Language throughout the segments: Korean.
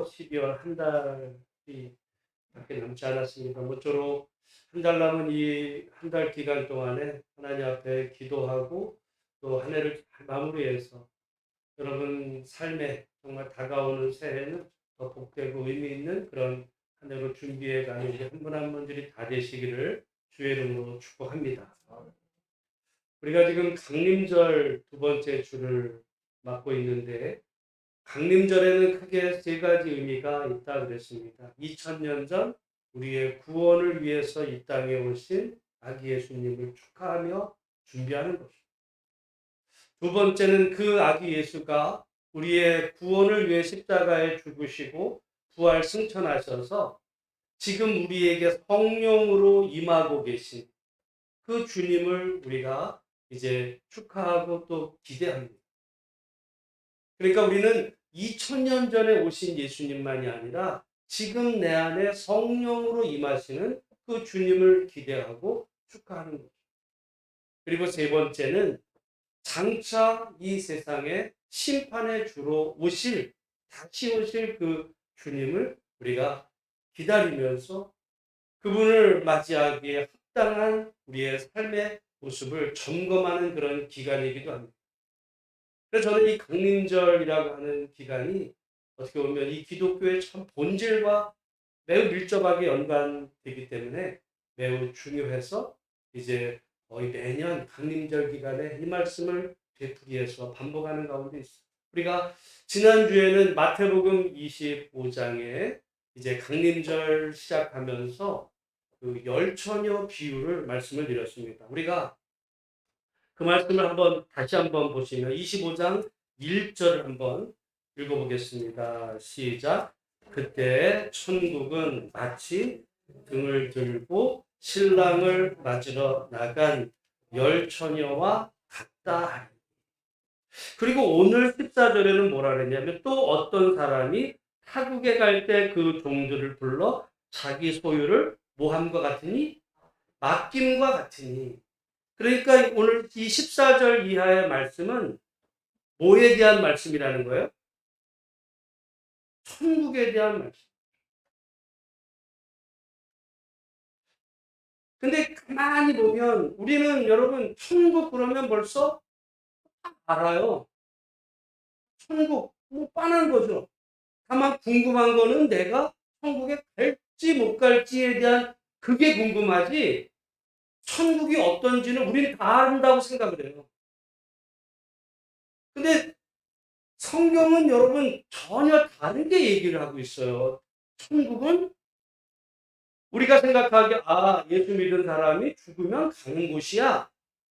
12월 한 달이 밖에 남지 않았습니다. 모쪼록 한 달 남은 이 한 달 기간 동안에 하나님 앞에 기도하고 또 한 해를 잘 마무리해서 여러분 삶에 정말 다가오는 새해는 더 복되고 의미 있는 그런 한 해로 준비해가는 우리 한 분 한 분들이 다 되시기를 주의 이름으로 축복합니다. 우리가 지금 강림절 두 번째 주를 맞고 있는데 강림절에는 크게 세 가지 의미가 있다 그랬습니다. 2000년 전 우리의 구원을 위해서 이 땅에 오신 아기 예수님을 축하하며 준비하는 것입니다. 두 번째는 그 아기 예수가 우리의 구원을 위해 십자가에 죽으시고 부활 승천하셔서 지금 우리에게 성령으로 임하고 계신 그 주님을 우리가 이제 축하하고 또 기대합니다. 그러니까 우리는 2000년 전에 오신 예수님만이 아니라 지금 내 안에 성령으로 임하시는 그 주님을 기대하고 축하하는 거죠. 그리고 세 번째는 장차 이 세상에 심판의 주로 다시 오실 그 주님을 우리가 기다리면서 그분을 맞이하기에 합당한 우리의 삶의 모습을 점검하는 그런 기간이기도 합니다. 그래서 저는 이 강림절이라고 하는 기간이 어떻게 보면 이 기독교의 참 본질과 매우 밀접하게 연관되기 때문에 매우 중요해서 이제 거의 매년 강림절 기간에 이 말씀을 되풀이 해서 반복하는 가운데 있습니다. 우리가 지난주에는 마태복음 25장에 이제 강림절 시작하면서 그 열처녀 비유를 말씀을 드렸습니다. 우리가 그 말씀을 다시 한번 보시면 25장 1절을 한번 읽어보겠습니다. 시작. 그때 천국은 마치 등을 들고 신랑을 맞으러 나간 열처녀와 같다. 그리고 오늘 14절에는 뭐라 그랬냐면 또 어떤 사람이 타국에 갈 때 그 종들을 불러 자기 소유를 모함과 같으니 맡김과 같으니. 그러니까 오늘 이 14절 이하의 말씀은 뭐에 대한 말씀이라는 거예요? 천국에 대한 말씀. 근데 가만히 보면 우리는 여러분 천국 그러면 벌써 알아요. 천국 뭐 뻔한 거죠. 다만 궁금한 거는 내가 천국에 갈지 못 갈지에 대한 그게 궁금하지 천국이 어떤지는 우리는 다 안다고 생각을 해요. 근데 성경은 여러분 전혀 다르게 얘기를 하고 있어요. 천국은 우리가 생각하기에 예수 믿은 사람이 죽으면 가는 곳이야.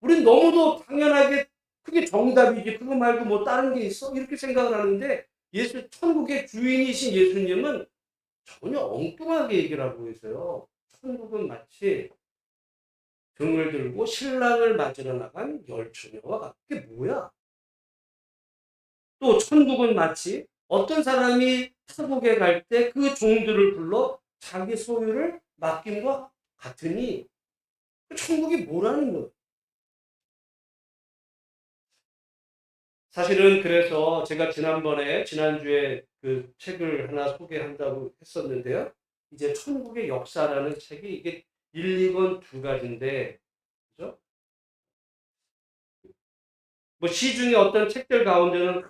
우린 너무도 당연하게 그게 정답이지. 그거 말고 뭐 다른 게 있어? 이렇게 생각을 하는데 천국의 주인이신 예수님은 전혀 엉뚱하게 얘기를 하고 있어요. 천국은 마치 등을 들고 신랑을 맞으러 나간 열처녀와 같은 게 뭐야? 또 천국은 마치 어떤 사람이 타국에 갈 때 그 종들을 불러 자기 소유를 맡김과 같으니 천국이 뭐라는 거예요? 사실은 그래서 제가 지난주에 그 책을 하나 소개한다고 했었는데요. 이제 천국의 역사라는 책이 이게 1, 2권 두 가지인데, 그죠? 뭐 시중에 어떤 책들 가운데는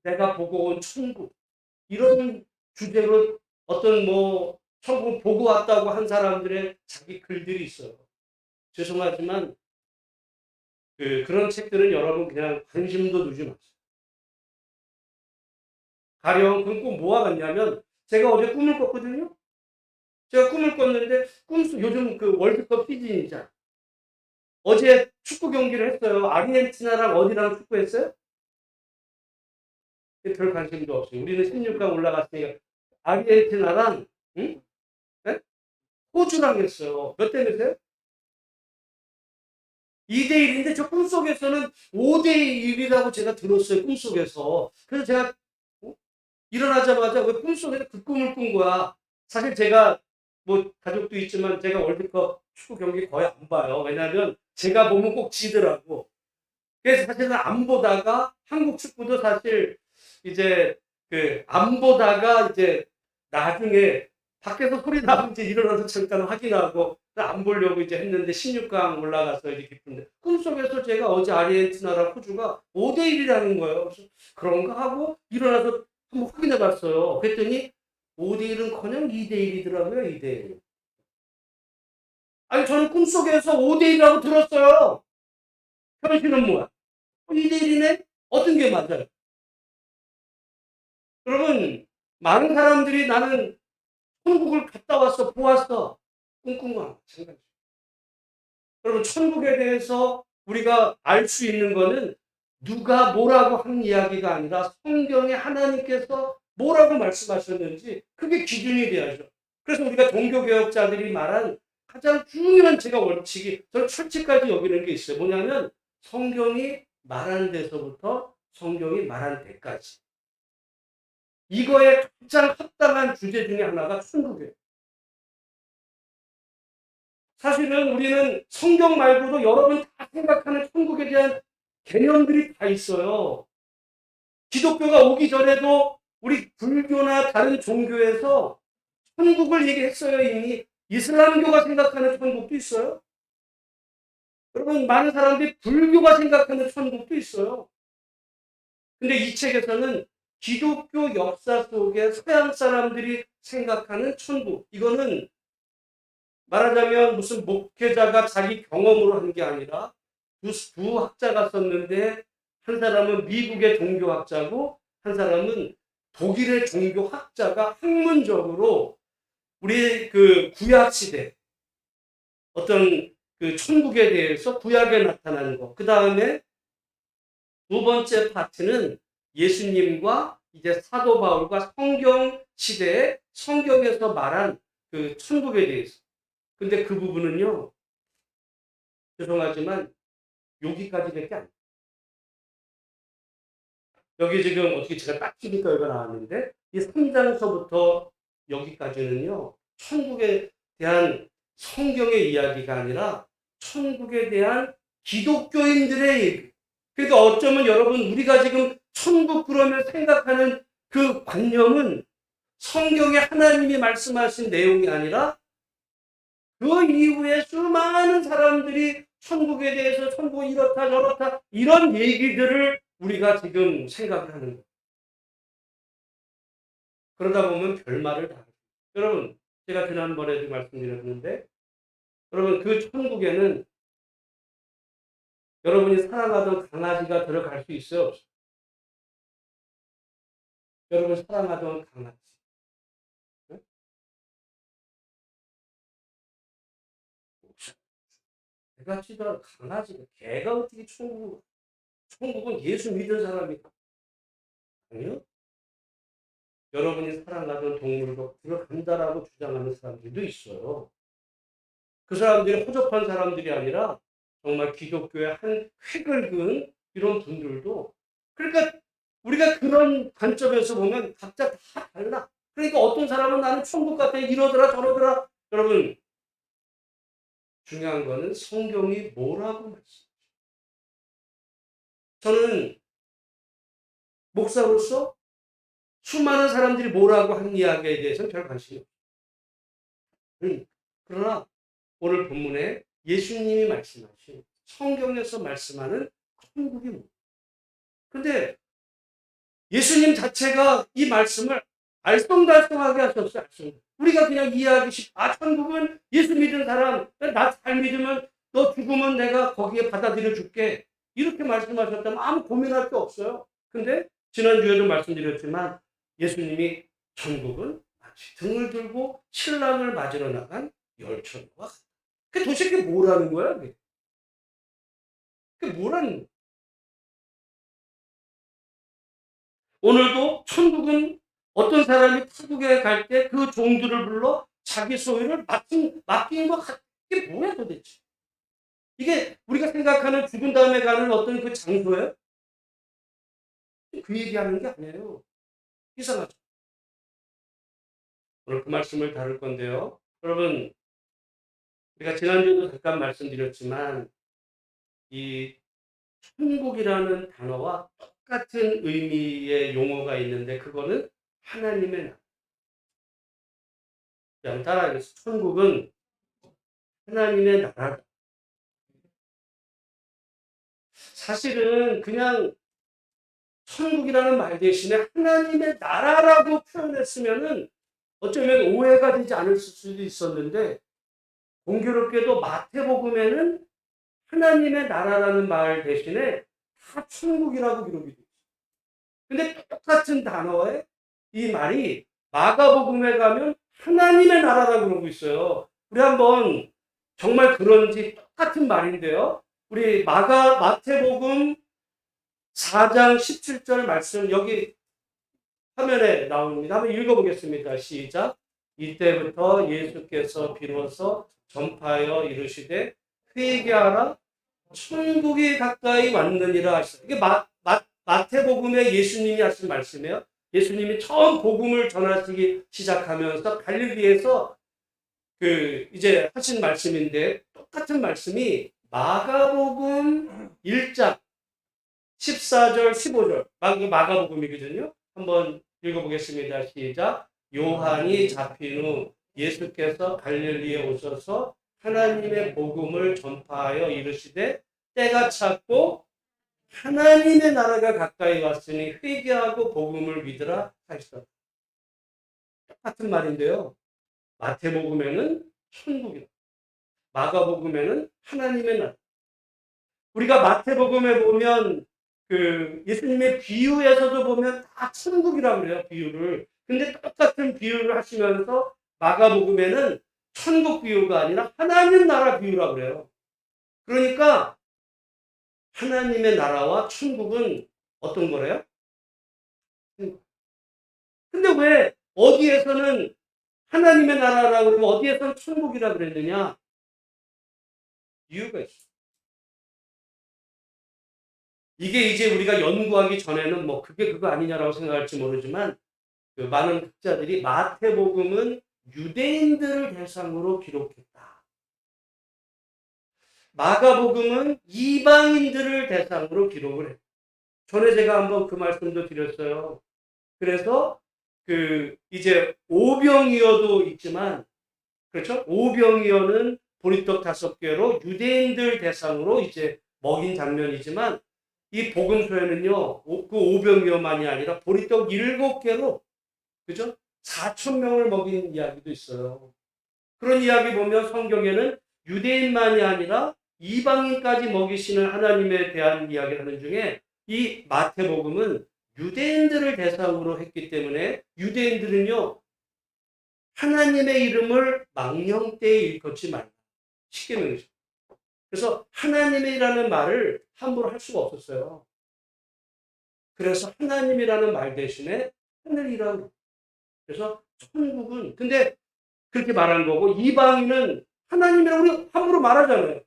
내가 보고 온 천국, 이런 주제로 어떤 뭐 천국 보고 왔다고 한 사람들의 자기 글들이 있어요. 죄송하지만 그런 책들은 여러분 그냥 관심도 두지 마세요. 가령 그건 꼭 뭐와 같냐면 제가 어제 꿈을 꿨거든요. 제가 꿈을 꿨는데 요즘 그 월드컵 시즌이잖아. 어제 축구 경기를 했어요. 아르헨티나랑 어디랑 축구했어요? 별 관심도 없어요. 우리는 16강 올라갔으니까 아르헨티나랑 응? 네? 호주랑 했어요. 몇 대 몇이에요? 2대 1인데 저 꿈속에서는 5대 1이라고 제가 들었어요. 꿈속에서. 그래서 제가 일어나자마자 왜 꿈속에서 그 꿈을 꾼 거야. 사실 제가 뭐 가족도 있지만 제가 월드컵 축구 경기 거의 안 봐요. 왜냐하면 제가 보면 꼭 지더라고. 그래서 사실은 안 보다가 한국 축구도 사실 이제 안 보다가 이제 나중에 밖에서 소리 나면 이제 일어나서 잠깐 확인하고 안 보려고 이제 했는데 16강 올라가서 이제 기쁜데 꿈속에서 제가 어제 아르헨티나랑 호주가 5대1이라는 거예요. 그래서 그런가 하고 일어나서 한번 확인해 봤어요. 그랬더니 5대1은커녕 2대1이더라고요. 2대1. 아니 저는 꿈속에서 5대1이라고 들었어요. 현실은 뭐야? 2대1이네? 어떤 게 맞아요? 여러분 많은 사람들이 나는 천국을 갔다 왔어, 보았어. 꿈꾼 거랑 마찬가지. 여러분, 천국에 대해서 우리가 알 수 있는 거는 누가 뭐라고 한 이야기가 아니라 성경에 하나님께서 뭐라고 말씀하셨는지 그게 기준이 돼야죠. 그래서 우리가 종교개혁자들이 말한 가장 중요한 제가 원칙이 저는 철칙까지 여기는 게 있어요. 뭐냐면 성경이 말한 데서부터 성경이 말한 데까지. 이거에 가장 합당한 주제 중에 하나가 천국이에요. 사실은 우리는 성경 말고도 여러분 다 생각하는 천국에 대한 개념들이 다 있어요. 기독교가 오기 전에도 우리 불교나 다른 종교에서 천국을 얘기했어요. 이미 이슬람교가 생각하는 천국도 있어요. 여러분 많은 사람들이 불교가 생각하는 천국도 있어요. 근데 이 책에서는 기독교 역사 속에 서양 사람들이 생각하는 천국, 이거는 말하자면 무슨 목회자가 자기 경험으로 한 게 아니라 두 학자가 썼는데 한 사람은 미국의 종교학자고 한 사람은 독일의 종교학자가 학문적으로 우리 그 구약 시대 어떤 그 천국에 대해서 구약에 나타나는 것. 그 다음에 두 번째 파트는 예수님과 이제 사도 바울과 성경 시대에 성경에서 말한 그 천국에 대해서. 근데 그 부분은요, 죄송하지만 여기까지밖에 안 돼요. 여기 지금 어떻게 제가 딱 찍으니까 여기가 나왔는데 이 3장서부터 여기까지는요, 천국에 대한 성경의 이야기가 아니라 천국에 대한 기독교인들의 얘기. 그러니까 어쩌면 여러분 우리가 지금 천국 그러면 생각하는 그 관념은 성경에 하나님이 말씀하신 내용이 아니라 그 이후에 수많은 사람들이 천국에 대해서 천국 이렇다 저렇다 이런 얘기들을 우리가 지금 생각을 하는 거예요. 그러다 보면 별말을 다 해요. 여러분 제가 지난번에도 말씀드렸는데 여러분 그 천국에는 여러분이 사랑하던 강아지가 들어갈 수 있어요? 없어요? 여러분 사랑하던 강아지. 네? 내가 치던 강아지가 개가 어떻게 천국은 예수 믿은 사람이 아니요? 여러분이 사랑하던 동물도 들어간다라고 주장하는 사람들도 있어요. 그 사람들이 허접한 사람들이 아니라 정말 기독교의 한 획을 그은 이런 분들도, 그러니까 우리가 그런 관점에서 보면 각자 다 달라. 그러니까 어떤 사람은 나는 천국 같아 이러더라 저러더라. 여러분 중요한 거는 성경이 뭐라고 말씀. 저는 목사로서 수많은 사람들이 뭐라고 하는 이야기에 대해서는 별 관심이 없어요. 그러나 오늘 본문에 예수님이 말씀하신 성경에서 말씀하는 천국이 뭡니까? 근데 예수님 자체가 이 말씀을 알쏭달쏭하게 하셨어요. 우리가 그냥 이해하기 천국은 예수 믿은 사람, 나 잘 믿으면 너 죽으면 내가 거기에 받아들여 줄게. 이렇게 말씀하셨다면 아무 고민할 게 없어요. 근데 지난주에도 말씀드렸지만 예수님이 천국은 마치 등을 들고 신랑을 맞으러 나간 열처녀와 같다. 그 도대체 그게 뭐라는 거야? 그게 뭐라는 거야? 오늘도 천국은 어떤 사람이 천국에 갈 때 그 종들을 불러 자기 소유를 맡긴 것 같아. 이게 뭐야 도대체? 이게 우리가 생각하는 죽은 다음에 가는 어떤 그 장소예요? 그 얘기하는 게 아니에요. 이상하죠. 오늘 그 말씀을 다룰 건데요. 여러분, 우리가 지난주에도 잠깐 말씀드렸지만 이 천국이라는 단어와 똑같은 의미의 용어가 있는데 그거는 하나님의 나라. 그냥 따라하겠습니다. 천국은 하나님의 나라다. 사실은 그냥 천국이라는 말 대신에 하나님의 나라라고 표현했으면은 어쩌면 오해가 되지 않을 수도 있었는데, 공교롭게도 마태복음에는 하나님의 나라라는 말 대신에 다 천국이라고 기록이 돼 있어요. 근데 똑같은 단어에 이 말이 마가복음에 가면 하나님의 나라라고 그러고 있어요. 우리 한번 정말 그런지 똑같은 말인데요. 우리 마태복음 4장 17절 말씀 여기 화면에 나옵니다. 한번 읽어보겠습니다. 시작. 이때부터 예수께서 비로소 전파하여 이르시되 회개하라 천국이 가까이 왔느니라 하시다. 이게 마태복음에 예수님이 하신 말씀이에요. 예수님이 처음 복음을 전하시기 시작하면서 갈릴리에서 이제 하신 말씀인데, 똑같은 말씀이 마가복음 1장 14절 15절 마가복음이거든요. 한번 읽어보겠습니다. 시작. 요한이 잡힌 후 예수께서 갈릴리에 오셔서 하나님의 복음을 전파하여 이르시되 때가 찼고 하나님의 나라가 가까이 왔으니 회개하고 복음을 믿으라 하시더라. 똑같은 말인데요. 마태복음에는 천국이다. 마가복음에는 하나님의 나라. 우리가 마태복음에 보면 예수님의 비유에서도 보면 다 천국이라고 그래요. 비유를. 근데 똑같은 비유를 하시면서 마가복음에는 천국 비유가 아니라 하나님 나라 비유라고 그래요. 그러니까 하나님의 나라와 천국은 어떤 거래요? 근데 왜 어디에서는 하나님의 나라라고 그러면 어디에서는 천국이라고 그랬느냐? 이유가 있어요. 이게 이제 우리가 연구하기 전에는 뭐 그거 아니냐라고 생각할지 모르지만, 많은 학자들이 마태복음은 유대인들을 대상으로 기록했다. 마가복음은 이방인들을 대상으로 기록을 했다. 전에 제가 한번 그 말씀도 드렸어요. 그래서 이제 오병이어도 있지만, 그렇죠? 오병이어는 보리떡 5개로 유대인들 대상으로 이제 먹인 장면이지만, 이 복음서에는요, 그 오병이어만이 아니라 보리떡 7개로, 그죠? 4,000명을 먹인 이야기도 있어요. 그런 이야기 보면 성경에는 유대인만이 아니라 이방인까지 먹이시는 하나님에 대한 이야기를 하는 중에 이 마태복음은 유대인들을 대상으로 했기 때문에, 유대인들은요, 하나님의 이름을 망령되이 일컫지 말라. 십계명이죠. 그래서 하나님이라는 말을 함부로 할 수가 없었어요. 그래서 하나님이라는 말 대신에 하늘이라고. 그래서 천국은, 근데 그렇게 말한 거고, 이방인은 하나님이라고 우리 함부로 말하잖아요.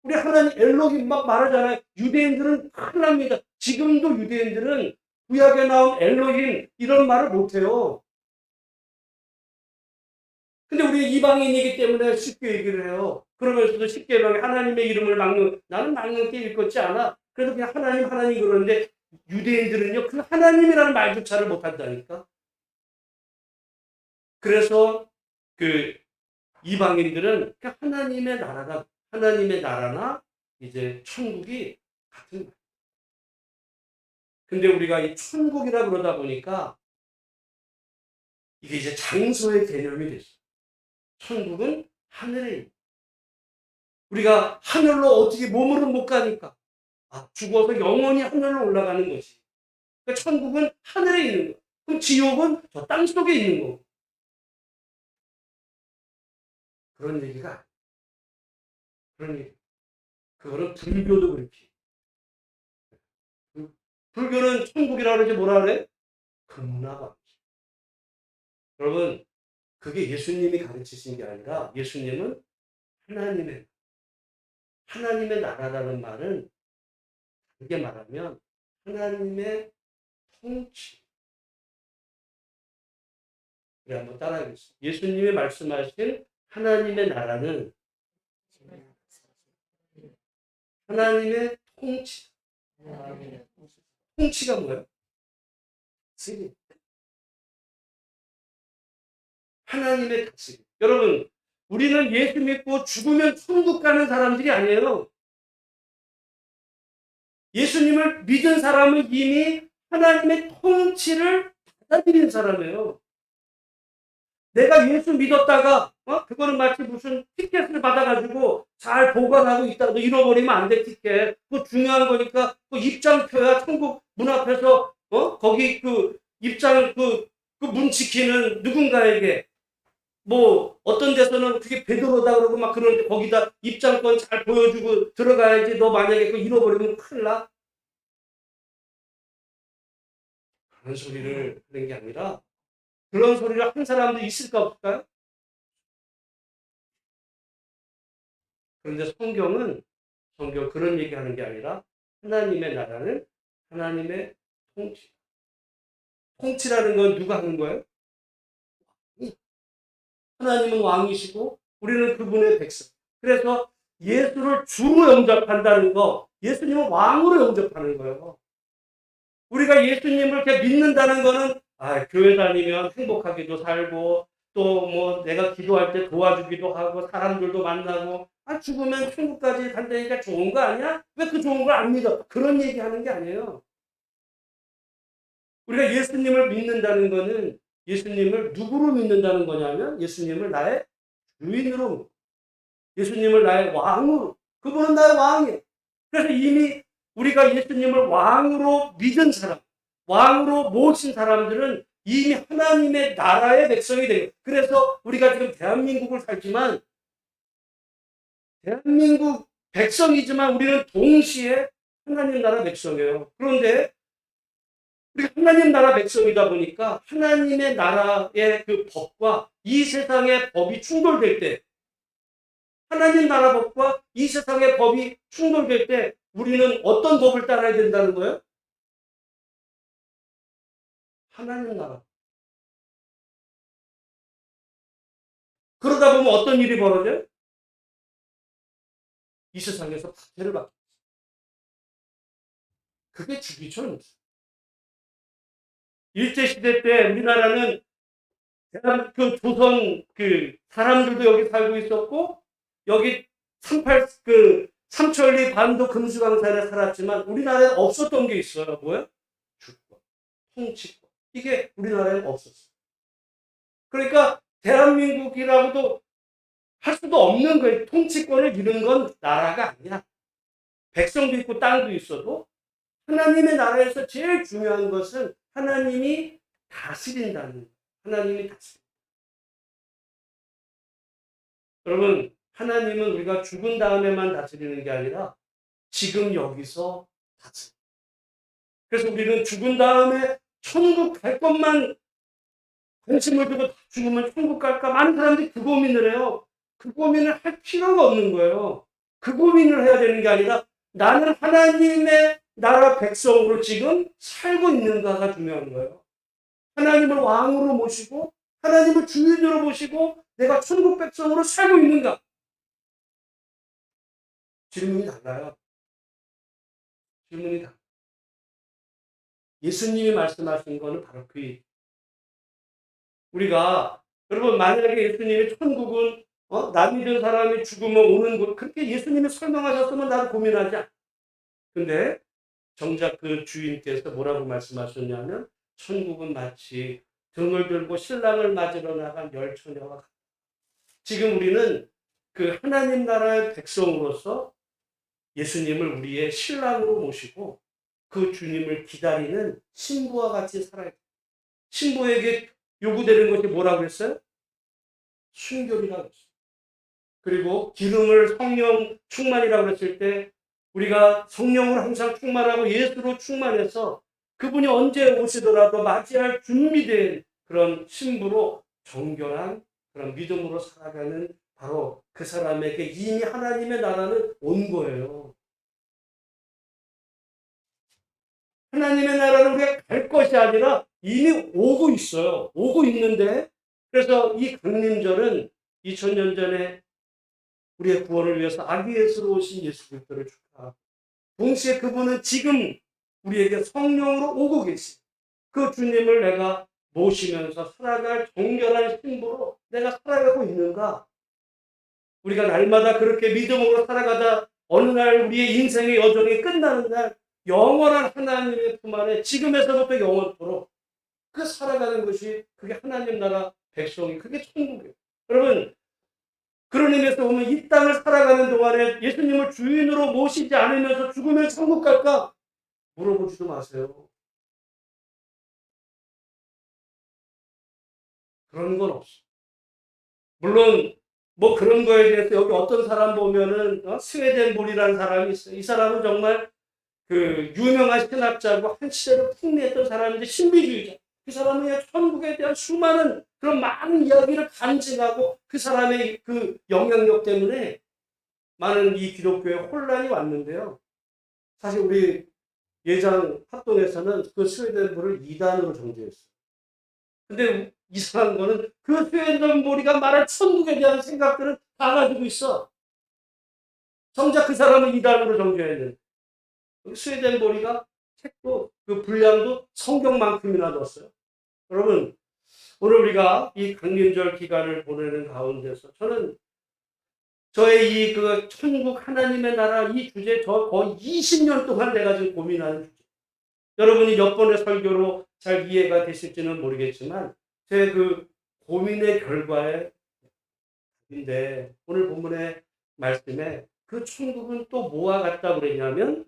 우리 하나님 엘로힘 막 말하잖아요. 유대인들은 큰일 납니다. 지금도 유대인들은 구약에 나온 엘로힘 이런 말을 못해요. 근데 우리 이방인이기 때문에 쉽게 얘기를 해요. 그러면서도 쉽게 하나님의 이름을 나는 망령되이 일컫지 않아. 그래도 그냥 하나님 그러는데, 유대인들은요, 그 하나님이라는 말조차를 못한다니까. 그래서 이방인들은 하나님의 나라나 이제 천국이 같은 거예요. 근데 우리가 이 천국이라 그러다 보니까 이게 이제 장소의 개념이 됐어요. 천국은 하늘에 있는. 우리가 하늘로 어떻게 몸으로 못 가니까 죽어서 영원히 하늘로 올라가는 거지. 그러니까 천국은 하늘에 있는 거. 그럼 지옥은 저 땅 속에 있는 거. 그런 얘기가, 그런 얘기. 그거는 불교도 그렇게. 불교는 천국이라고 그러지 뭐라 그래? 금나방. 여러분, 그게 예수님이 가르치신 게 아니라, 예수님은 하나님의 나라라는 말은, 그게 말하면 하나님의 통치. 우리 한번 따라하겠습니다. 예수님이 말씀하신 하나님의 나라는 하나님의 통치. 통치가 뭐예요? 하나님의 다스림. 여러분, 우리는 예수 믿고 죽으면 천국 가는 사람들이 아니에요. 예수님을 믿은 사람은 이미 하나님의 통치를 받아들인 사람이에요. 내가 예수 믿었다가 그거는 마치 무슨 티켓을 받아가지고 잘 보관하고 있다가 잃어버리면 안 돼. 티켓. 그거 중요한 거니까 그 입장표야. 천국 문 앞에서 거기 그 입장 그 문 지키는 누군가에게 뭐 어떤 데서는 그게 베드로다 그러고 막 그러는데 거기다 입장권 잘 보여주고 들어가야지. 너 만약에 그거 잃어버리면 큰일 나. 그런 소리를 하는 게 아니라 그런 소리를 한 사람도 있을까 없을까요? 그런데 성경 그런 얘기하는 게 아니라 하나님의 나라는 하나님의 통치. 통치라는 건 누가 하는 거예요? 하나님은 왕이시고 우리는 그분의 백성. 그래서 예수를 주로 영접한다는 거, 예수님은 왕으로 영접하는 거예요. 우리가 예수님을 이렇게 믿는다는 거는 교회 다니면 행복하게도 살고 또 뭐 내가 기도할 때 도와주기도 하고 사람들도 만나고 죽으면 천국까지 간다니까 좋은 거 아니야? 왜 그 좋은 걸 안 믿어? 그런 얘기하는 게 아니에요. 우리가 예수님을 믿는다는 거는 예수님을 누구로 믿는다는 거냐면 예수님을 나의 주인으로, 예수님을 나의 왕으로, 그분은 나의 왕이에요. 그래서 이미 우리가 예수님을 왕으로 믿은 사람, 왕으로 모신 사람들은 이미 하나님의 나라의 백성이 돼요. 그래서 우리가 지금 대한민국을 살지만 대한민국 백성이지만 우리는 동시에 하나님 나라 백성이에요. 그런데 우리가 하나님 나라 백성이다 보니까 하나님의 나라의 그 법과 이 세상의 법이 충돌될 때, 하나님 나라 법과 이 세상의 법이 충돌될 때 우리는 어떤 법을 따라야 된다는 거예요? 하나님 나라. 그러다 보면 어떤 일이 벌어져요? 이 세상에서 박해를 받고. 그게 주기죠. 일제시대 때 우리나라는 대한 그 조선 그 사람들도 여기 살고 있었고, 여기 삼천리 반도 금수강산에 살았지만 우리나라에 없었던 게 있어요. 뭐예요? 주권, 통치권. 이게 우리나라에 없었어요. 그러니까 대한민국이라고도 할 수도 없는 거예요. 통치권을 잃은 건 나라가 아니야. 백성도 있고 땅도 있어도 하나님의 나라에서 제일 중요한 것은 하나님이 다스린다는 거예요. 하나님이 다스린다. 여러분, 하나님은 우리가 죽은 다음에만 다스리는 게 아니라 지금 여기서 다스린다. 그래서 우리는 죽은 다음에 천국 갈 것만 관심을 두고 죽으면 천국 갈까? 많은 사람들이 그 고민을 해요. 그 고민을 할 필요가 없는 거예요. 그 고민을 해야 되는 게 아니라 나는 하나님의 나라 백성으로 지금 살고 있는가가 중요한 거예요. 하나님을 왕으로 모시고 하나님을 주인으로 모시고 내가 천국 백성으로 살고 있는가? 질문이 달라요. 질문이 달라요. 예수님이 말씀하신 거는 바로 그 얘기. 우리가 여러분 만약에 예수님이 천국은 나 믿은 사람이 죽으면 오는 곳 그렇게 예수님이 설명하셨으면 나도 고민하지 않아. 근데 정작 그 주인께서 뭐라고 말씀하셨냐면 천국은 마치 등을 들고 신랑을 맞으러 나간 열처녀와 같다. 지금 우리는 그 하나님 나라의 백성으로서 예수님을 우리의 신랑으로 모시고 그 주님을 기다리는 신부와 같이 살아야 돼. 신부에게 요구되는 것이 뭐라고 했어요? 순결이라고 했어요. 그리고 기름을 성령 충만이라고 했을 때 우리가 성령으로 항상 충만하고 예수로 충만해서 그분이 언제 오시더라도 맞이할 준비된 그런 신부로 정결한 그런 믿음으로 살아가는 바로 그 사람에게 이미 하나님의 나라는 온 거예요. 하나님의 나라는 우리가 갈 것이 아니라 이미 오고 있어요. 오고 있는데 그래서 이 강림절은 2000년 전에 우리의 구원을 위해서 아기 예수로 오신 예수 그리스도를 축하하고 동시에 그분은 지금 우리에게 성령으로 오고 계신 그 주님을 내가 모시면서 살아갈 정결한 신부로 내가 살아가고 있는가? 우리가 날마다 그렇게 믿음으로 살아가다 어느 날 우리의 인생의 여정이 끝나는 날 영원한 하나님의 품 안에 지금에서부터 영원토록 그 살아가는 것이 그게 하나님 나라 백성이 그게 천국이에요. 여러분 그런 의미에서 보면 이 땅을 살아가는 동안에 예수님을 주인으로 모시지 않으면서 죽으면 천국 갈까? 물어보지도 마세요. 그런 건 없어. 물론 뭐 그런 거에 대해서 여기 어떤 사람 보면은 스웨덴볼이라는 사람이 있어요. 이 사람은 정말 그 유명한 신학자고 한 시대를 풍미했던 사람인데 신비주의자. 그 사람은 천국에 대한 수많은 그런 많은 이야기를 간직하고 그 사람의 그 영향력 때문에 많은 이 기독교에 혼란이 왔는데요. 사실 우리 예장 합동에서는 그 스웨덴볼을 이단으로 정죄했어요. 근데 이상한 거는 그 스웨덴볼이가 말할 천국에 대한 생각들은 다 가지고 있어. 정작 그 사람은 이단으로 정죄했는데 스웨덴볼이가 책도 그 분량도 성경만큼이나 넣었어요. 여러분 오늘 우리가 이 강림절 기간을 보내는 가운데서 저는 저의 이 그 천국 하나님의 나라 이 주제 저 거의 20년 동안 내가 지금 고민하는 주제. 여러분이 몇 번의 설교로 잘 이해가 되실지는 모르겠지만 제 그 고민의 결과인데 오늘 본문의 말씀에 그 천국은 또 뭐와 같다고 그랬냐면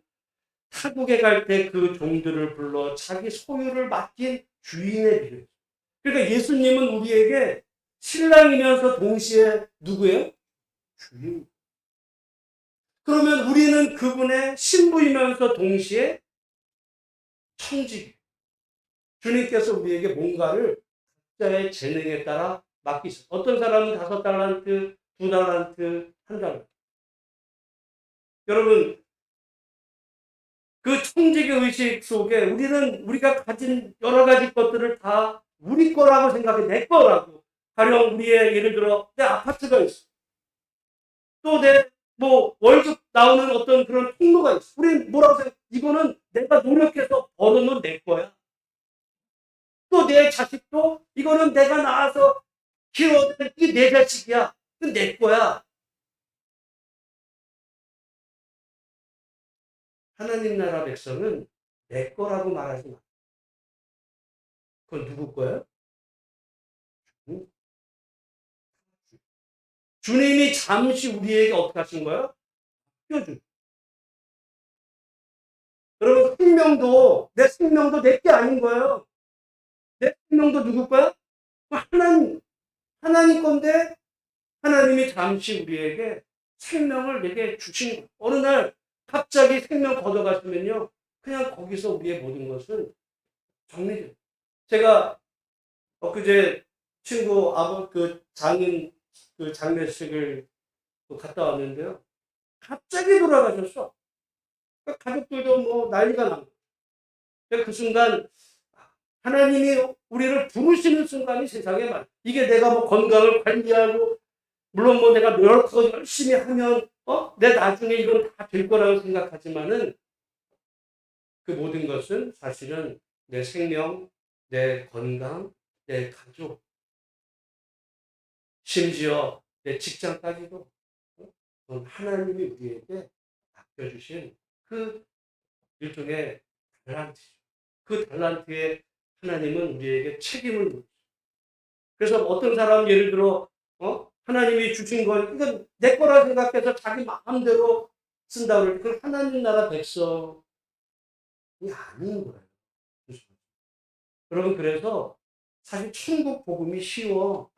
타국에 갈 때 그 종들을 불러 자기 소유를 맡긴 주인의 비유. 그러니까 예수님은 우리에게 신랑이면서 동시에 누구예요? 주인. 그러면 우리는 그분의 신부이면서 동시에 청지. 주님께서 우리에게 뭔가를 각자의 재능에 따라 맡기셨어요. 어떤 사람은 5달란트, 2달란트, 1달란트. 여러분 그 청지의 의식 속에 우리는 우리가 가진 여러 가지 것들을 다 우리 거라고 생각해. 내 거라고. 가령 우리의 예를 들어 내 아파트가 있어. 또 내 뭐 월급 나오는 어떤 그런 통로가 있어. 우리는 뭐라고 생각해? 이거는 내가 노력해서 벌어놓은 내 거야. 또 내 자식도 이거는 내가 낳아서 키워낸 내 자식이야. 그 내 거야. 하나님 나라 백성은 내 거라고 말하지 마. 그건 누구 거야? 주님이 잠시 우리에게 어떻게 하신 거예요? 띄워준. 여러분 내 생명도 내 게 아닌 거예요. 내 생명도 누구 거야? 하나님 건데 하나님이 잠시 우리에게 생명을 내게 주신 거예요. 어느 날 갑자기 생명 걷어가시면요. 그냥 거기서 우리의 모든 것은 정리돼요. 제가 엊그제 친구 그 장인 그 장례식을 갔다 왔는데요. 갑자기 돌아가셨어. 가족들도 뭐 난리가 난 거예요. 그 순간 하나님이 우리를 부르시는 순간이 세상에 많아요. 이게 내가 뭐 건강을 관리하고 물론 뭐 내가 노력하고 열심히 하면 내 나중에 이건 다 될 거라고 생각하지만은 그 모든 것은 사실은 내 생명, 내 건강, 내 가족, 심지어 내 직장까지도 하나님이 우리에게 맡겨주신 그 일종의 달란트죠. 그 달란트에 하나님은 우리에게 책임을 묻죠. 그래서 어떤 사람 예를 들어 하나님이 주신 건 이건 내 거라 생각해서 자기 마음대로 쓴다고 그러니 그건 하나님 나라 백성이 아닌 거예요. 여러분 그래서 사실 천국 복음이 쉬워.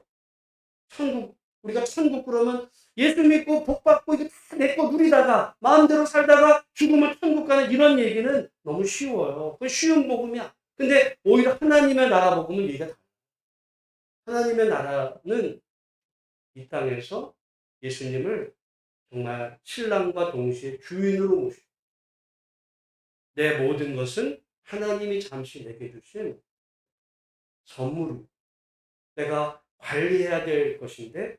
우리가 천국 그러면 예수 믿고 복 받고 이게 다 내 거 누리다가 마음대로 살다가 죽으면 천국 가는 이런 얘기는 너무 쉬워요. 그 쉬운 복음이야. 근데 오히려 하나님의 나라 복음은 얘기가 달라요. 하나님의 나라는 이 땅에서 예수님을 정말 신랑과 동시에 주인으로 모시고 내 모든 것은 하나님이 잠시 내게 주신 선물을 내가 관리해야 될 것인데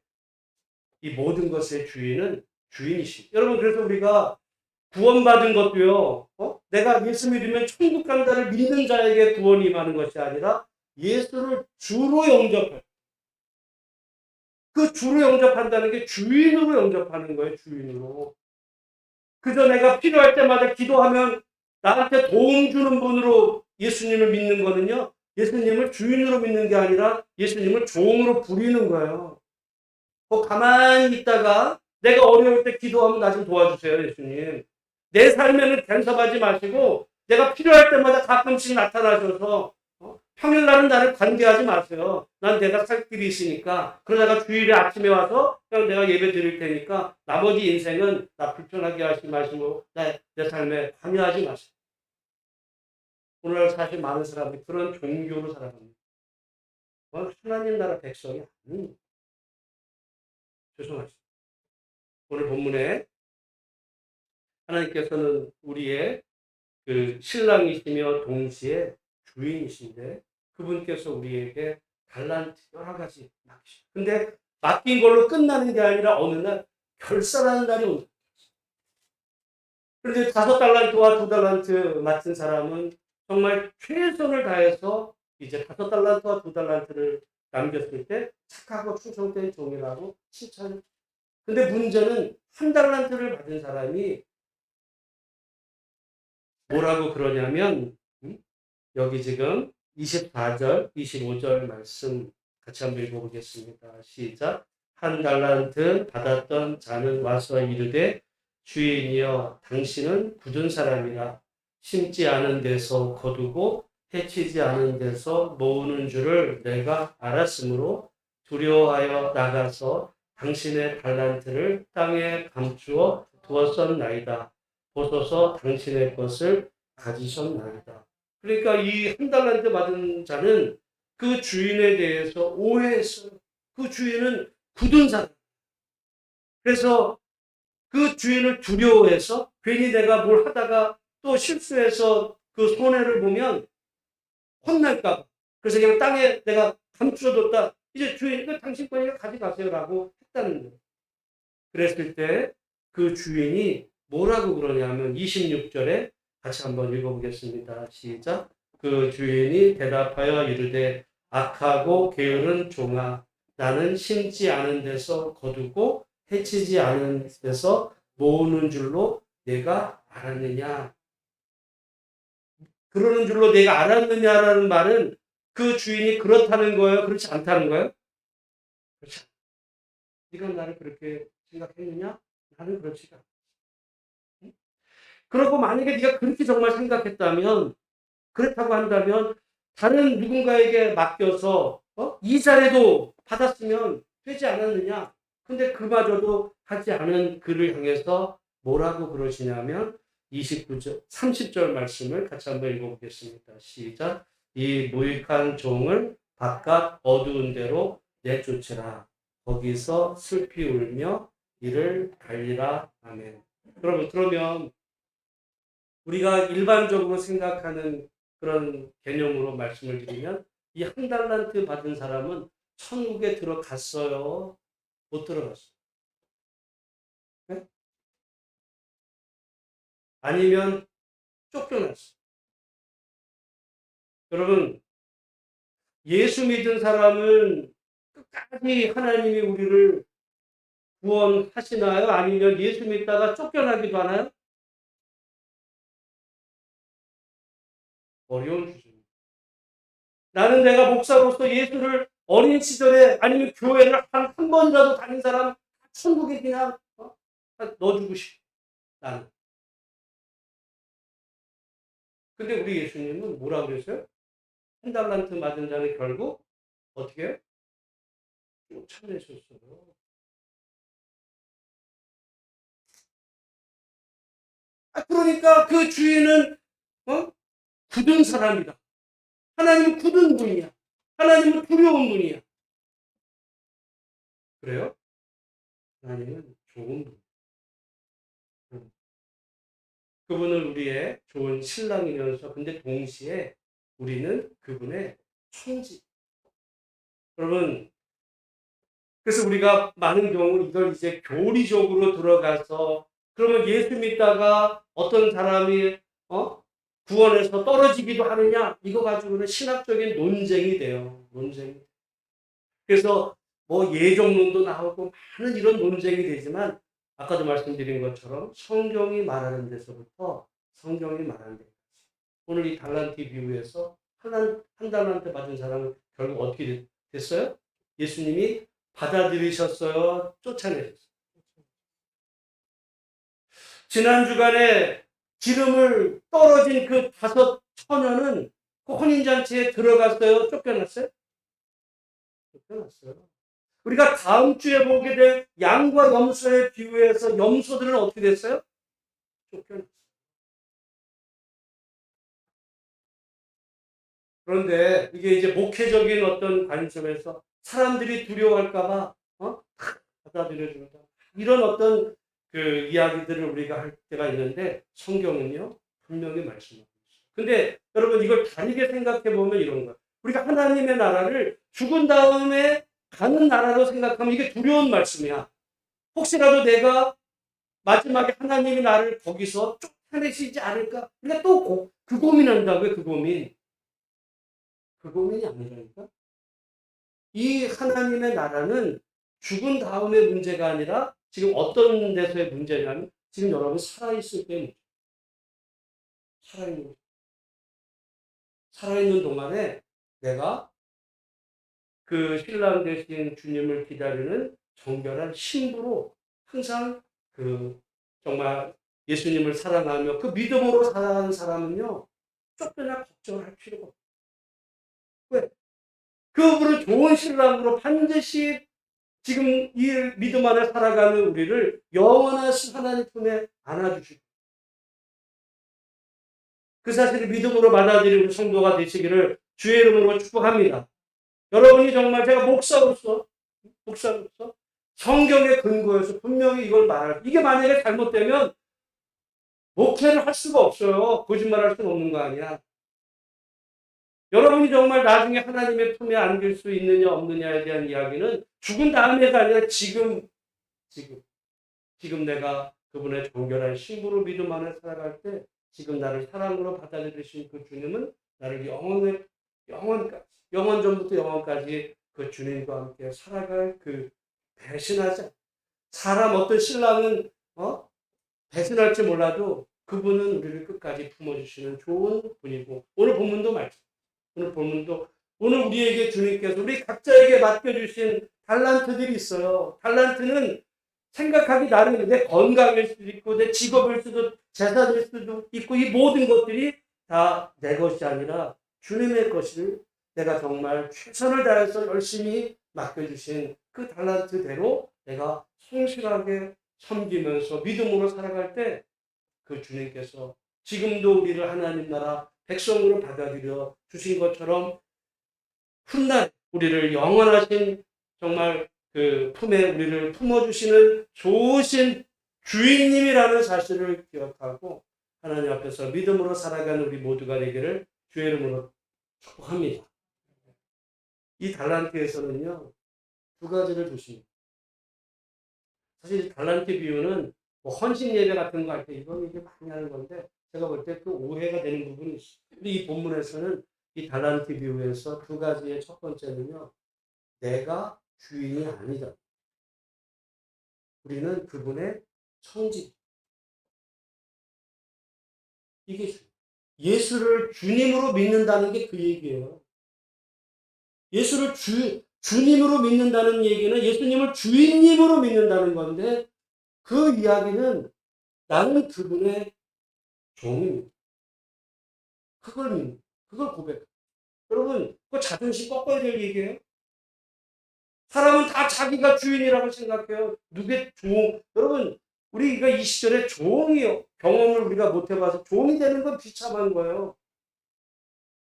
이 모든 것의 주인은 주인이시. 여러분 그래서 우리가 구원받은 것도요. 내가 예수 믿으면 천국 간다를 믿는 자에게 구원이 임하는 것이 아니라 예수를 주로 영접할. 그 주로 영접한다는 게 주인으로 영접하는 거예요. 주인으로. 그저 내가 필요할 때마다 기도하면 나한테 도움 주는 분으로 예수님을 믿는 거는요. 예수님을 주인으로 믿는 게 아니라 예수님을 종으로 부리는 거예요. 가만히 있다가 내가 어려울 때 기도하면 나 좀 도와주세요, 예수님. 내 삶에는 간섭하지 마시고 내가 필요할 때마다 가끔씩 나타나셔서 평일날은 나를 관계하지 마세요. 난 내가 살 길이 있으니까. 그러다가 주일에 아침에 와서 그냥 내가 예배 드릴 테니까 나머지 인생은 나 불편하게 하지 마시고 내 삶에 관여하지 마세요. 오늘 사실 많은 사람들이 그런 종교로 살아갑니다. 하나님 나라 백성이 아닌 죄송합니다. 오늘 본문에 하나님께서는 우리의 그 신랑이시며 동시에 주인이신데 그분께서 우리에게 달란트 여러 가지 맡기셔. 근데 맡긴 걸로 끝나는 게 아니라 어느 날 결산하는 날이 온다. 그런데 5달란트와 2달란트 맡은 사람은 정말 최선을 다해서 이제 5달란트와 2달란트를 남겼을 때 착하고 충성된 종이라고 칭찬을. 근데 문제는 1달란트를 받은 사람이 뭐라고 그러냐면 여기 지금 24절, 25절 말씀 같이 한번 읽어보겠습니다. 시작. 1달란트 받았던 자는 와서 이르되 주인이여 당신은 굳은 사람이라 심지 않은 데서 거두고 해치지 않은 데서 모으는 줄을 내가 알았으므로 두려워하여 나가서 당신의 달란트를 땅에 감추어 두었었나이다. 보소서 당신의 것을 가지셨나이다. 그러니까 이 1달란트 받은 자는 그 주인에 대해서 오해했어요. 그 주인은 굳은 사람. 그래서 그 주인을 두려워해서 괜히 내가 뭘 하다가 또 실수해서 그 손해를 보면 혼날까 봐. 그래서 그냥 땅에 내가 감추어뒀다. 이제 주인, 이거 당신 거니까 가져가세요라고 했다는 거예요. 그랬을 때 그 주인이 뭐라고 그러냐면 26절에 같이 한번 읽어보겠습니다. 시작. 그 주인이 대답하여 이르되 악하고 게으른 종아 나는 심지 않은 데서 거두고 해치지 않은 데서 모으는 줄로 내가 알았느냐. 그러는 줄로 내가 알았느냐라는 말은 그 주인이 그렇다는 거예요? 그렇지 않다는 거예요? 그렇지. 네가 나를 그렇게 생각했느냐? 나는 그렇지가 않아. 응? 그러고 만약에 네가 그렇게 정말 생각했다면 그렇다고 한다면 다른 누군가에게 맡겨서 이 자리도 받았으면 되지 않았느냐? 근데 그마저도 하지 않은 그를 향해서 뭐라고 그러시냐면 29절, 30절 말씀을 같이 한번 읽어보겠습니다. 시작. 이 무익한 종을 바깥 어두운 데로 내쫓으라. 거기서 슬피 울며 이를 달리라. 아멘. 여러분, 그러면 우리가 일반적으로 생각하는 그런 개념으로 말씀을 드리면 이 1달란트 받은 사람은 천국에 들어갔어요? 못 들어갔어요? 네? 아니면 쫓겨났어요? 여러분, 예수 믿은 사람은 끝까지 하나님이 우리를 구원하시나요? 아니면 예수 믿다가 쫓겨나기도 하나요? 어려운 주제입니다. 나는 내가 목사로서 예수를 어린 시절에 아니면 교회를 한 번이라도 다닌 사람 천국에 그냥 넣어주고 싶어. 나는. 근데 우리 예수님은 뭐라 그랬어요? 1달란트 맞은 자는 결국 어떻게 해요? 쫓아내셨어요. 그러니까 그 주인은 굳은 사람이다. 하나님은 굳은 분이야. 하나님은 두려운 분이야. 그래요? 하나님은 좋은 분. 그분은 우리의 좋은 신랑이면서 근데 동시에 우리는 그분의 천지. 여러분, 그래서 우리가 많은 경우 이걸 이제 교리적으로 들어가서 그러면 예수 믿다가 어떤 사람이 구원에서 떨어지기도 하느냐? 이거 가지고는 신학적인 논쟁이 돼요. 논쟁이. 그래서 뭐 예정론도 나오고 많은 이런 논쟁이 되지만 아까도 말씀드린 것처럼 성경이 말하는 데서부터 성경이 말하는 데까지. 오늘 이 달란트 비유에서 한 달란트 받은 사람은 결국 어떻게 됐어요? 예수님이 받아들이셨어요? 쫓아내셨어요? 지난 주간에 기름을 떨어진 그 5 처녀는 그 혼인잔치에 들어갔어요? 쫓겨났어요? 쫓겨났어요. 우리가 다음 주에 보게 될 양과 염소의 비유에서 염소들은 어떻게 됐어요? 쫓겨났어요. 그런데 이게 이제 목회적인 어떤 관점에서 사람들이 두려워할까봐 받아들여준다. 이런 어떤 그 이야기들을 우리가 할 때가 있는데 성경은요 분명히 말씀하고 있어요. 근데 여러분 이걸 다르게 생각해 보면 이런 거예요. 우리가 하나님의 나라를 죽은 다음에 가는 나라로 생각하면 이게 두려운 말씀이야. 혹시라도 내가 마지막에 하나님이 나를 거기서 쫓아내시지 않을까? 그러니까 또 그 고민한다고요. 그 고민. 그 고민이 아니라니까. 이 하나님의 나라는 죽은 다음의 문제가 아니라 지금 어떤 데서의 문제냐면 지금 여러분 살아있을 때 문제. 살아있는, 살아있는 동안에 내가 그 신랑 되신 주님을 기다리는 정결한 신부로 항상 그 정말 예수님을 사랑하며 그 믿음으로 살아가는 사람은요 쫓겨나 걱정을 할 필요가 없어요. 왜? 그분은 좋은 신랑으로 반드시 지금 이 믿음 안에 살아가는 우리를 영원하신 하나님 품에 안아주시고 그 사실을 믿음으로 받아들이는 성도가 되시기를 주의 이름으로 축복합니다. 여러분이 정말 제가 목사로서 성경의 근거에서 분명히 이걸 말할 이게 만약에 잘못되면 목회를 할 수가 없어요. 거짓말할 수는 없는 거 아니야. 여러분이 정말 나중에 하나님의 품에 안길 수 있느냐 없느냐에 대한 이야기는 죽은 다음에가 아니라 지금 내가 그분의 정결한 신부로 믿음 안에 살아갈 때 지금 나를 사랑으로 받아들이신 그 주님은 나를 영원 전부터 영원까지 그 주님과 함께 살아갈 그 배신하지 않 사람 어떤 신랑은 배신할지 몰라도 그분은 우리를 끝까지 품어주시는 좋은 분이고 오늘 우리에게 주님께서 우리 각자에게 맡겨주신 달란트들이 있어요. 달란트는 생각하기 나름이에요. 내 건강일 수도 있고 내 직업일 수도 재산일 수도 있고 이 모든 것들이 다 내 것이 아니라 주님의 것을 내가 정말 최선을 다해서 열심히 맡겨주신 그 달란트대로 내가 성실하게 섬기면서 믿음으로 살아갈 때 그 주님께서 지금도 우리를 하나님 나라 백성으로 받아들여 주신 것처럼 훗날 우리를 영원하신 정말 그 품에 우리를 품어주시는 좋으신 주인님이라는 사실을 기억하고 하나님 앞에서 믿음으로 살아가는 우리 모두가 되기를 주의 이름으로 축복합니다. 이 달란트에서는요 2가지를 보십니다. 사실 달란트 비유는 뭐 헌신 예배 같은 거 할 때 이런 얘기 많이 하는 건데 제가 볼 때 그 오해가 되는 부분이 있어요. 근데 이 본문에서는 이 달란트 비유에서 2가지의 첫 번째는요. 내가 주인이 아니다. 우리는 그분의 청지. 이게 예수를 주님으로 믿는다는 게 그 얘기예요. 예수를 주님으로 믿는다는 얘기는 예수님을 주인님으로 믿는다는 건데 그 이야기는 나는 그분의 종입니다. 그걸 믿는, 그걸 고백. 여러분, 그 자존심 꺾어야 될 얘기예요. 사람은 다 자기가 주인이라고 생각해요. 누구의 종. 여러분, 우리가 이 시절에 종이요. 경험을 우리가 못 해봐서 종이 되는 건 비참한 거예요.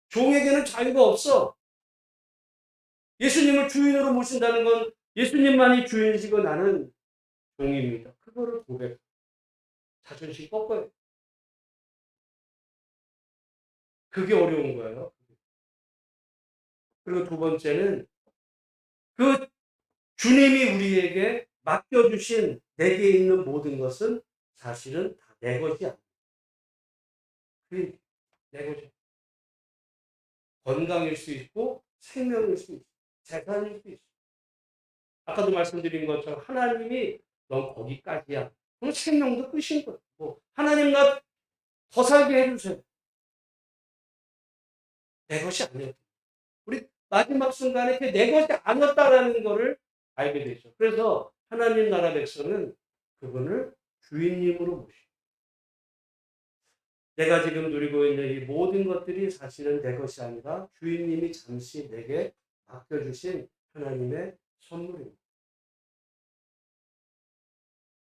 종에게는 자유가 없어. 예수님을 주인으로 모신다는 건 예수님만이 주인이시고 나는 종입니다. 그거를 고백. 자존심 꺾어요. 그게 어려운 거예요. 그리고 2번째는 그 주님이 우리에게 맡겨주신 내게 있는 모든 것은 사실은 다 내 것이 아니에요. 내 것이 건강일 수 있고 생명일 수 있고 재산일 수 있어. 아까도 말씀드린 것처럼 하나님이 넌 거기까지야. 그럼 생명도 끝인 거야. 뭐 하나님 나 더 살게 해주세요. 내 것이 아니었다. 우리 마지막 순간에 그 내 것이 아니었다라는 것을 알게 되죠. 그래서 하나님 나라 백성은 그분을 주인님으로 모시고 내가 지금 누리고 있는 이 모든 것들이 사실은 내 것이 아니라 주인님이 잠시 내게 맡겨주신 하나님의 선물입니다.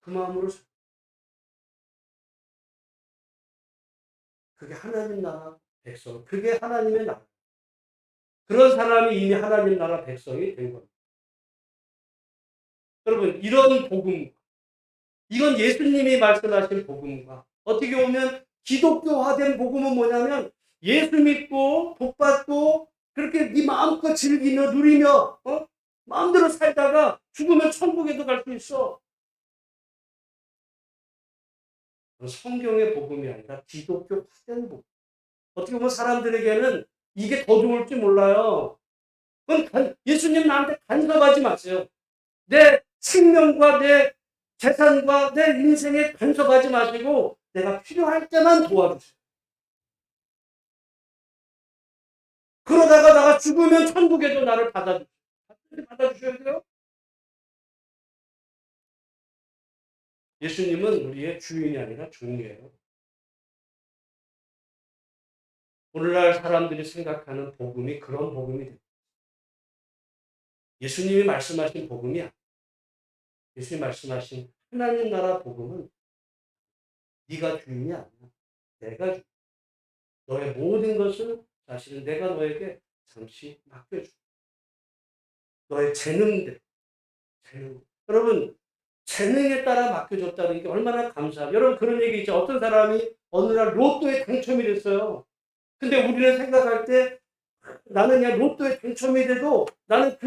그 마음으로 그게 하나님 나라 백성, 그게 하나님의 나라. 그런 사람이 이미 하나님 나라 백성이 된 겁니다. 여러분, 이런 복음, 이건 예수님이 말씀하신 복음과 어떻게 보면 기독교화된 복음은 뭐냐면 예수 믿고 복받고 그렇게 네 마음껏 즐기며 누리며 마음대로 살다가 죽으면 천국에도 갈 수 있어. 성경의 복음이 아니라 기독교화된 복음. 어떻게 보면 사람들에게는 이게 더 좋을지 몰라요. 그건 예수님 나한테 간섭하지 마세요. 내 생명과 내 재산과 내 인생에 간섭하지 마시고 내가 필요할 때만 도와주세요. 그러다가 나가 죽으면 천국에도 나를 받아주셔야 돼요. 예수님은 우리의 주인이 아니라 종이에요. 오늘날 사람들이 생각하는 복음이 그런 복음이 됩니다. 예수님이 말씀하신 복음이 아니에요. 예수님이 말씀하신 하나님 나라 복음은 네가 주인이 아니야. 내가 주인. 너의 모든 것을 사실은 내가 너에게 잠시 맡겨줘. 너의 재능들. 여러분, 재능에 따라 맡겨줬다는 게 얼마나 감사해요. 여러분, 그런 얘기 있죠. 어떤 사람이 어느 날 로또에 당첨이 됐어요. 근데 우리는 생각할 때 나는 그냥 로또에 당첨이 돼도 나는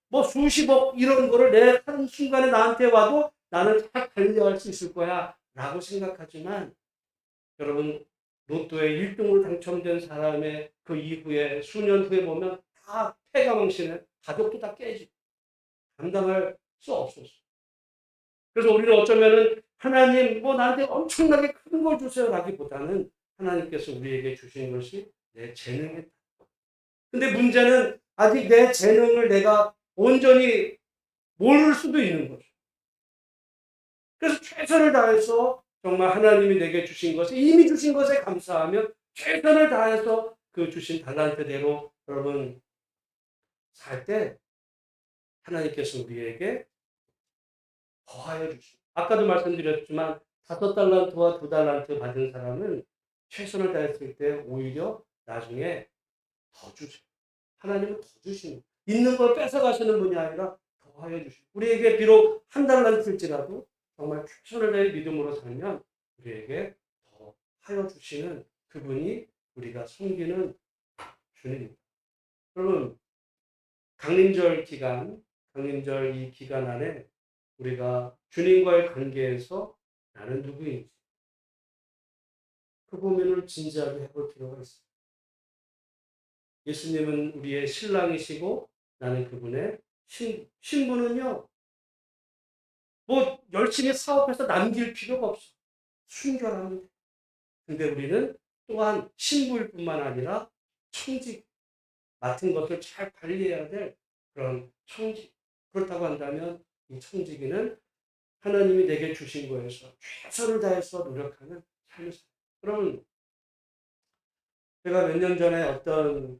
뭐 수십억 이런 거를 내 하는 순간에 나한테 와도 나는 다 관리할 수 있을 거야. 라고 생각하지만 여러분, 로또에 1등으로 당첨된 사람의 그 이후에 수년 후에 보면 다 폐가망신해. 가족도 다 깨지고 감당할 수 없었어. 그래서 우리는 어쩌면은 하나님 뭐 나한테 엄청나게 큰 걸 주세요 라기보다는 하나님께서 우리에게 주신 것이 내 재능이다. 근데 문제는 아직 내 재능을 내가 온전히 모를 수도 있는 거죠. 그래서 최선을 다해서 정말 하나님이 내게 주신 것에 이미 주신 것에 감사하며 최선을 다해서 그 주신 달란트대로 여러분 살 때 하나님께서 우리에게 더하여 주십니다. 아까도 말씀드렸지만 5달란트와 2달란트 받은 사람은 최선을 다했을 때 오히려 나중에 더 주세요. 하나님은 더 주십니다. 있는 걸 뺏어가시는 분이 아니라 더하여 주십니다. 우리에게 비록 1달란트일지라도 정말 최선을 다해 믿음으로 살면 우리에게 더하여 주시는 그분이 우리가 섬기는 주님입니다. 여러분, 강림절 이 기간 안에 우리가 주님과의 관계에서 나는 누구인지 그 고민을 진지하게 해볼 필요가 있습니다. 예수님은 우리의 신랑이시고 나는 그분의 신부는요. 뭐 열심히 사업해서 남길 필요가 없어. 순결하면 돼. 근데 우리는 또한 신부일 뿐만 아니라 청직 맡은 것을 잘 관리해야 될 그런 청직. 그렇다고 한다면 이 청지기는 하나님이 내게 주신 거에서 최선을 다해서 노력하는 삶을 살아요. 여러분, 제가 몇 년 전에 어떤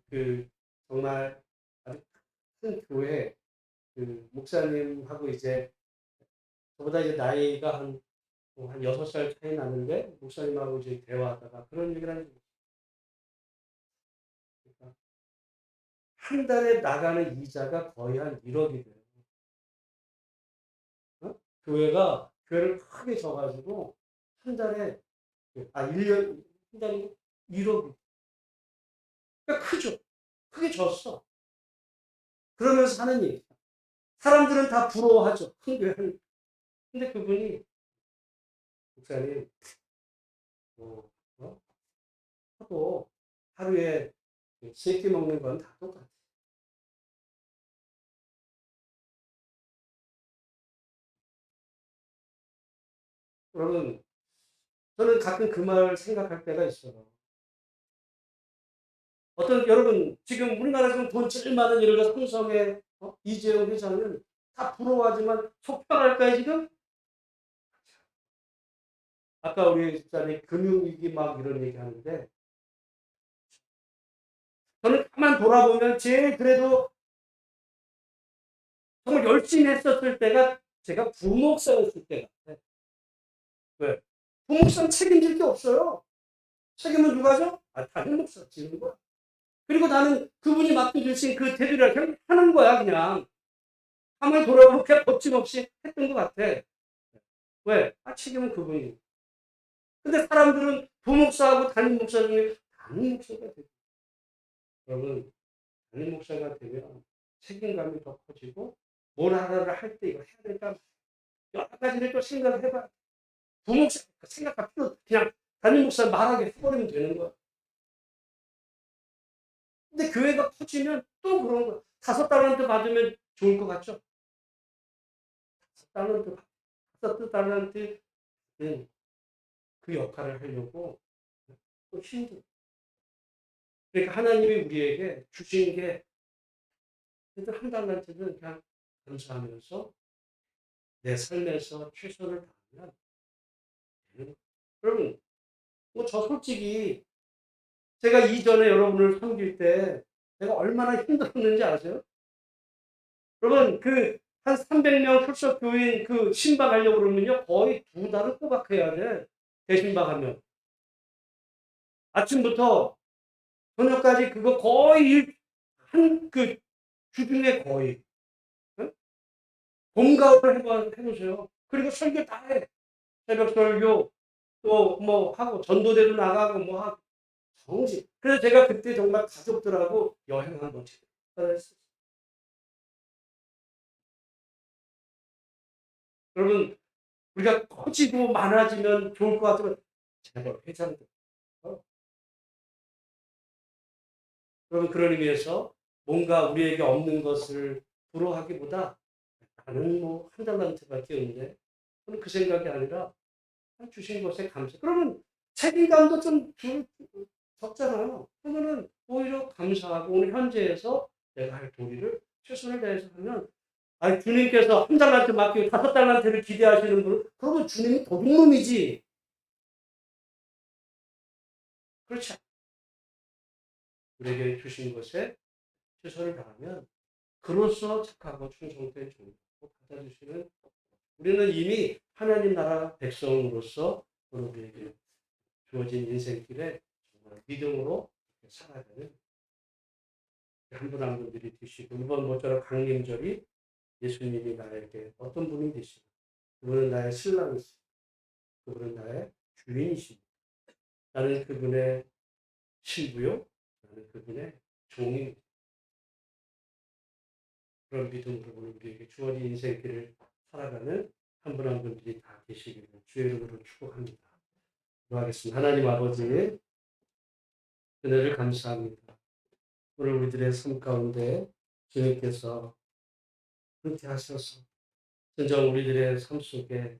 정말 아주 큰 교회 목사님하고 이제 저보다 이제 나이가 한 6살 차이 나는데 목사님하고 이제 대화하다가 그런 얘기를 하는 거예요. 그러니까 한 달에 나가는 이자가 거의 한 1억이 돼요. 교회를 크게 져가지고 한 달에 1년 한 달에 1억이. 그러니까 크죠. 크게 졌어. 그러면서 하는 얘기. 사람들은 다 부러워하죠. 큰 교회는. 근데 그분이 목사님 하도 하루에 3끼 먹는 건 다 똑같아요. 여러분, 저는 가끔 그 말 생각할 때가 있어요. 여러분, 지금 우리나라에서 돈 제일 많은 예를 들어 삼성의 이재용 회장은 다 부러워하지만 속편할까요, 지금? 아까 우리 집사람이 금융위기 막 이런 얘기 하는데, 저는 가만 돌아보면 제일 그래도 정말 열심히 했었을 때가 제가 부목사였을 때 같아요. 왜? 부목사는 책임질 게 없어요. 책임은 누가 져? 담임 목사가 지는 거야. 그리고 나는 그분이 맡겨주신 그 대비를 그냥 하는 거야, 그냥. 가만히 돌아보면 그냥 거침없이 했던 것 같아. 왜? 책임은 그분이. 근데 사람들은 부목사하고 담임 목사 중에 담임 목사가 되고, 여러분, 담임 목사가 되면 책임감이 더 커지고, 뭘 하나를 할 때 이거 해야 될까? 여러 가지를 또 생각을 해봐. 부목사 생각할 필요, 그냥 담임 목사 말하게 해버리면 되는 거야. 근데 교회가 커지면 또 그런 거야. 5달란트 받으면 좋을 것 같죠? 5달란트, 5달란트 그 역할을 하려고 또 힘들어. 그러니까 하나님이 우리에게 주신 게 그래도 한 달란트는 그냥 감사하면서 내 삶에서 최선을 다하면 되는 거예요. 여러분, 저 솔직히 제가 이전에 여러분을 섬길 때 내가 얼마나 힘들었는지 아세요? 여러분, 한 300명 출석 교인 신방하려고 그러면요, 거의 2달을 꼬박해야 돼. 대신방하면. 아침부터 저녁까지 그거 거의 주중에 거의. 응? 봄, 가을 해보세요. 그리고 설교 다 해. 새벽 설교, 또 뭐 하고, 전도대로 나가고 뭐 하고. 정신. 그래서 제가 그때 정말 가족들하고 여행 한번 했어요. 여러분, 우리가 커지고 많아지면 좋을 것 같으면 제발 회장들. 여러분, 그런 의미에서 뭔가 우리에게 없는 것을 부러워하기보다 나는 뭐 한 달란트밖에 없는데 저는 그 생각이 아니라 주신 것에 감사. 그러면 책임감도 좀 적잖아요. 그러면은 오히려 감사하고 오늘 현재에서 내가 할 도리를 최선을 다해서 하면 주님께서 한 달란트 맡기고 5달란트를 기대하시는 분 그러면 주님이 도둑놈이지. 그렇지 않아요. 우리에게 주신 것에 최선을 다하면 그로써 착하고 충성된 종으로 받아주시는 우리는 이미 하나님 나라 백성으로서 우리에게 주어진 인생길에 정말 믿음으로 살아가는 한 분 한 분들이 되시고 이번 모처럼 강림절이 예수님이 나에게 어떤 분이 되시고 그분은 나의 신랑이시고 그분은 나의 주인이십니다. 나는 그분의 신부요. 나는 그분의 종입니다. 그런 믿음으로 우리에게 주어진 인생길을 살아가는 한 분 한 분들이 다 계시기를 주의 이름으로 축복합니다. 기도하겠습니다. 하나님 아버지 은혜를 감사합니다. 오늘 우리들의 삶 가운데 주님께서 그렇게 하셔서 진정 우리들의 삶 속에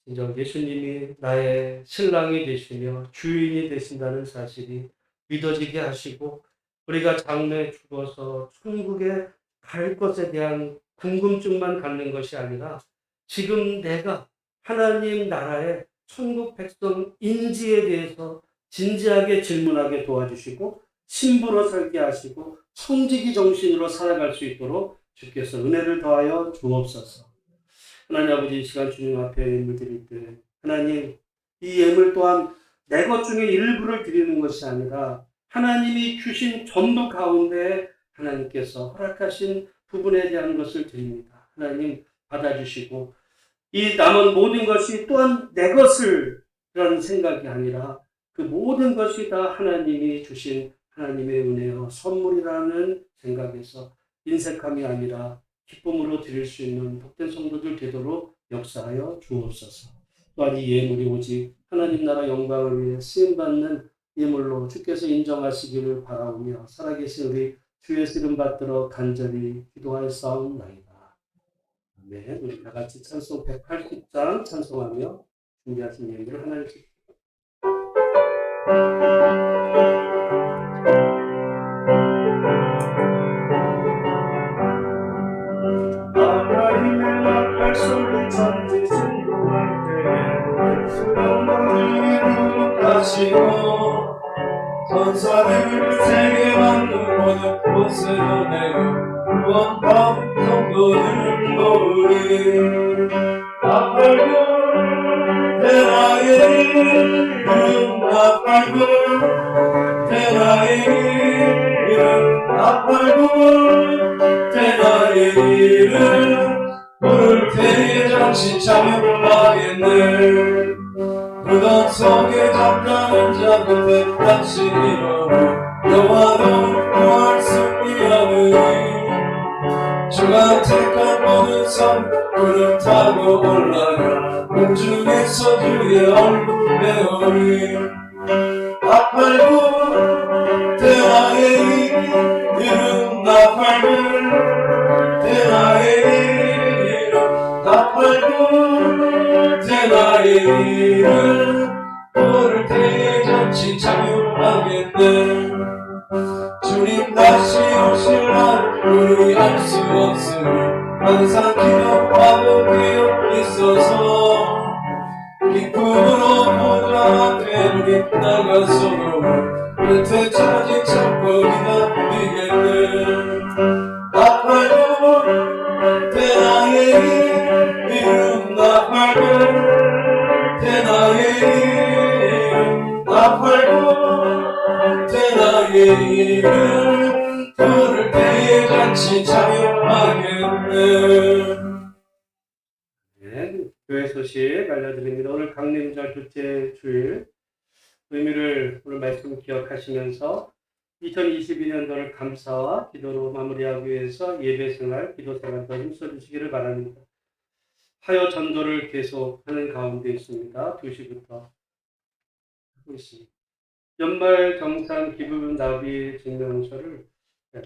진정 예수님이 나의 신랑이 되시며 주인이 되신다는 사실이 믿어지게 하시고 우리가 장래에 죽어서 천국에 갈 것에 대한 궁금증만 갖는 것이 아니라 지금 내가 하나님 나라의 천국 백성인지에 대해서 진지하게 질문하게 도와주시고 신부로 살게 하시고 성직이 정신으로 살아갈 수 있도록 주께서 은혜를 더하여 주옵소서. 하나님 아버지 이 시간 주님 앞에 예물 드릴 때 하나님 이 예물 또한 내 것 중에 일부를 드리는 것이 아니라 하나님이 주신 전부 가운데 하나님께서 허락하신 부분에 대한 것을 드립니다. 하나님 받아주시고 이 남은 모든 것이 또한 내 것을 라는 생각이 아니라 그 모든 것이 다 하나님이 주신 하나님의 은혜와 선물이라는 생각에서 인색함이 아니라 기쁨으로 드릴 수 있는 복된 성도들 되도록 역사하여 주옵소서. 또한 이 예물이 오직 하나님 나라 영광을 위해 쓰임받는 예물로 주께서 인정하시기를 바라오며 살아계신 우리 주 예수 이름 받들어 간절히 기도하였사옵나이다. 아멘. 우리 다 같이 찬송 180장 찬송하며 준비하신 예물을 하나님 주십시오. 하나님의 나팔 소리 천지 진동할 때에 수령들을 하시고 천사들을 세계 만든 모든 곳으로 내려 구원받은 성도들을 모으리 나팔불 대나의 이름 나팔불 대나의 이름 나팔불 대나의 이름 부를 때에 정신 차려하겠네 무덤 속에 잠자는 자 끝에 당신 이름을 여호와로 구할 승리하느니 주가 택한 모든 성 구름 타고 올라가 공중에서 주의 얼굴 배우리 나팔불 대나의 이름 나팔불 대나의 이름 나팔불 대나의 이름 부를 때에 잠시 찬양하겠네 주님 다시 오실 날 우리 알 수 없으니 항상 기도하고 깨어 있어서 기쁨으로 보좌 앞에 우리 나가서로 끝에 찾은 참고 기다리겠네 나팔불 대나의 이름 나팔불 대나의 이름 나팔불 대나의 이름 부를 때에 잔치 찬양하겠네 네, 교회 소식 알려드립니다. 오늘 강림절 둘째 주일 의미를 오늘 말씀 기억하시면서 2022년도를 감사와 기도로 마무리하기 위해서 예배생활, 기도생활도 힘써주시기를 바랍니다. 화요 전도를 계속하는 가운데 있습니다. 2시부터 하고 있습니다. 연말 정산 기부 나비 증명서를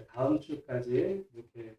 다음 주까지 이렇게